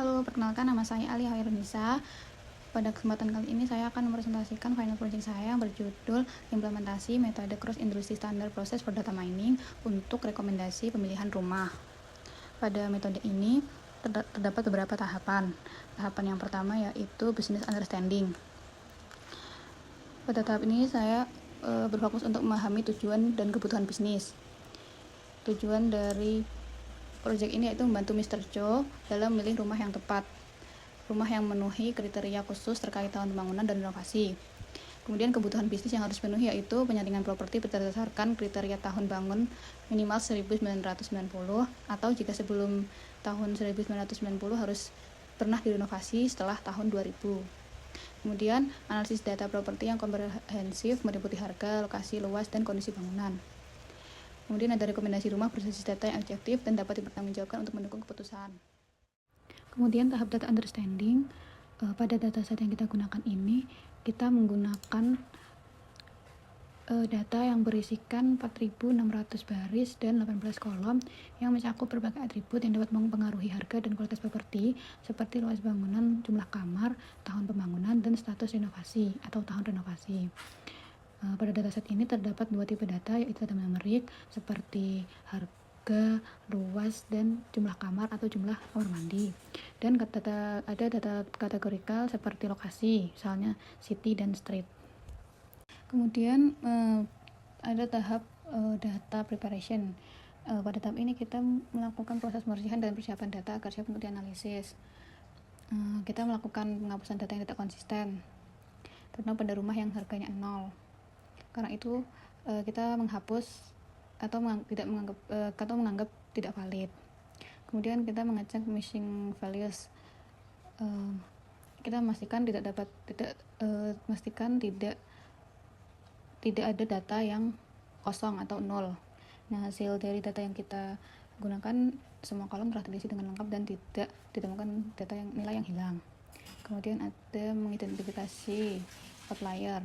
Halo, perkenalkan nama saya Ali Hairunisa. Pada kesempatan kali ini saya akan mempresentasikan final project saya yang berjudul implementasi metode cross industry standard process for data mining untuk rekomendasi pemilihan rumah. Pada metode ini terdapat beberapa tahapan. Tahapan yang pertama yaitu business understanding. Pada tahap ini saya berfokus untuk memahami tujuan dan kebutuhan bisnis. Tujuan dari proyek ini yaitu membantu Mr. Cho dalam memilih rumah yang tepat, rumah yang memenuhi kriteria khusus terkait tahun pembangunan dan renovasi. Kemudian kebutuhan bisnis yang harus dipenuhi yaitu penyaringan properti berdasarkan kriteria tahun bangun minimal 1990 atau jika sebelum tahun 1990 harus pernah direnovasi setelah tahun 2000. Kemudian analisis data properti yang komprehensif meliputi harga, lokasi, luas, dan kondisi bangunan. Kemudian ada rekomendasi rumah berbasis data yang objektif dan dapat dipertanggungjawabkan untuk mendukung keputusan. Kemudian tahap data understanding. Pada dataset yang kita gunakan ini, kita menggunakan data yang berisikan 4.600 baris dan 18 kolom yang mencakup berbagai atribut yang dapat mempengaruhi harga dan kualitas properti seperti luas bangunan, jumlah kamar, tahun pembangunan, dan status renovasi atau tahun renovasi. Pada dataset ini terdapat dua tipe data, yaitu data numerik seperti harga, luas, dan jumlah kamar atau jumlah kamar mandi. Dan ada data kategorikal seperti lokasi, misalnya city dan street. Kemudian ada tahap data preparation. Pada tahap ini kita melakukan proses pembersihan dan persiapan data agar siap untuk dianalisis. Kita melakukan penghapusan data yang tidak konsisten, terutama pada rumah yang harganya 0. Karena itu kita menghapus atau menganggap tidak valid. Kemudian kita mengecek missing values. Kita memastikan tidak ada data yang kosong atau 0. Nah, hasil dari data yang kita gunakan semua kolom telah terisi dengan lengkap dan tidak ditemukan nilai yang hilang. Kemudian ada mengidentifikasi outlier,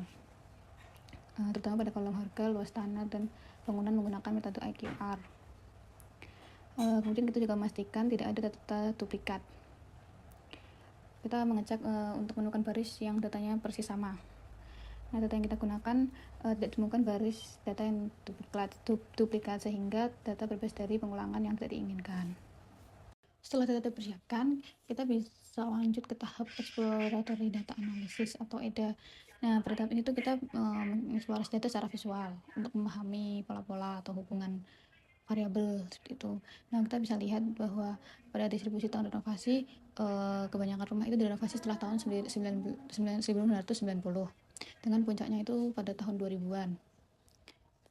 terutama pada kolom harga, luas tanah, dan bangunan menggunakan metode IQR. Kemudian kita juga memastikan tidak ada data duplikat. Kita mengecek untuk menemukan baris yang datanya persis sama. Nah, data yang kita gunakan tidak ditemukan baris data yang duplikat sehingga data bebas dari pengulangan yang tidak diinginkan. Setelah data dipersiapkan, kita bisa lanjut ke tahap exploratory data analysis atau EDA. Nah, pada tahap ini tuh kita mengeksplorasi data secara visual untuk memahami pola-pola atau hubungan variabel seperti itu. Nah, kita bisa lihat bahwa pada distribusi tahun renovasi, kebanyakan rumah itu direnovasi setelah tahun 1990, dengan puncaknya itu pada tahun 2000-an.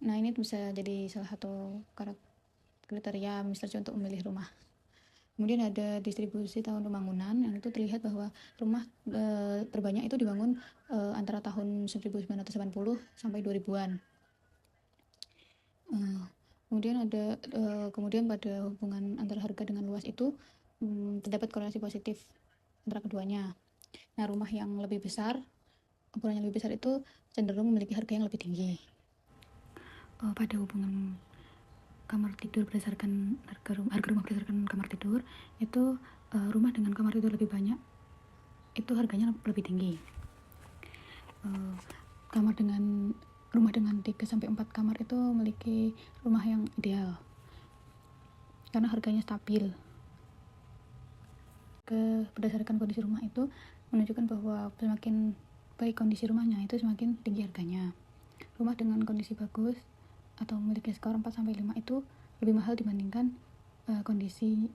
Nah, ini bisa jadi salah satu kriteria Mr. Cho untuk memilih rumah. Kemudian ada distribusi tahun pembangunan, yang itu terlihat bahwa rumah terbanyak itu dibangun antara tahun 1980 sampai 2000-an. Kemudian pada hubungan antara harga dengan luas itu terdapat korelasi positif antara keduanya. Nah, rumah yang lebih besar, ukurannya lebih besar itu cenderung memiliki harga yang lebih tinggi. Pada hubungan kamar tidur berdasarkan harga rumah berdasarkan kamar tidur, itu rumah dengan kamar tidur lebih banyak itu harganya lebih tinggi. Rumah dengan 3 sampai 4 kamar itu memiliki rumah yang ideal karena harganya stabil. Berdasarkan kondisi rumah itu menunjukkan bahwa semakin baik kondisi rumahnya itu semakin tinggi harganya. Rumah dengan kondisi bagus atau memiliki skor 4-5 itu lebih mahal dibandingkan kondisi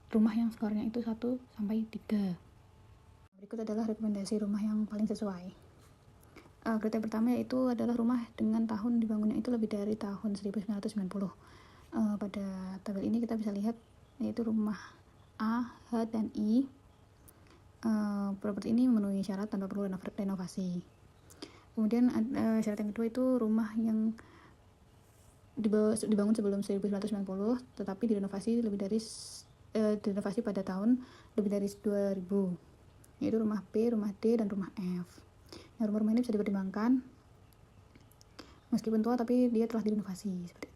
rumah yang skornya itu 1-3. Berikut adalah rekomendasi rumah yang paling sesuai. Kriteria pertama yaitu adalah rumah dengan tahun dibangunnya itu lebih dari tahun 1990. Pada tabel ini kita bisa lihat yaitu rumah A, H, dan I. Properti ini memenuhi syarat tanpa perlu renovasi. Kemudian syarat yang kedua itu rumah yang dibangun sebelum 1990 tetapi direnovasi pada tahun lebih dari 2000, yaitu rumah B, rumah D, dan rumah F. Nah, rumah-rumah ini bisa dipertimbangkan meskipun tua tapi dia telah direnovasi seperti itu.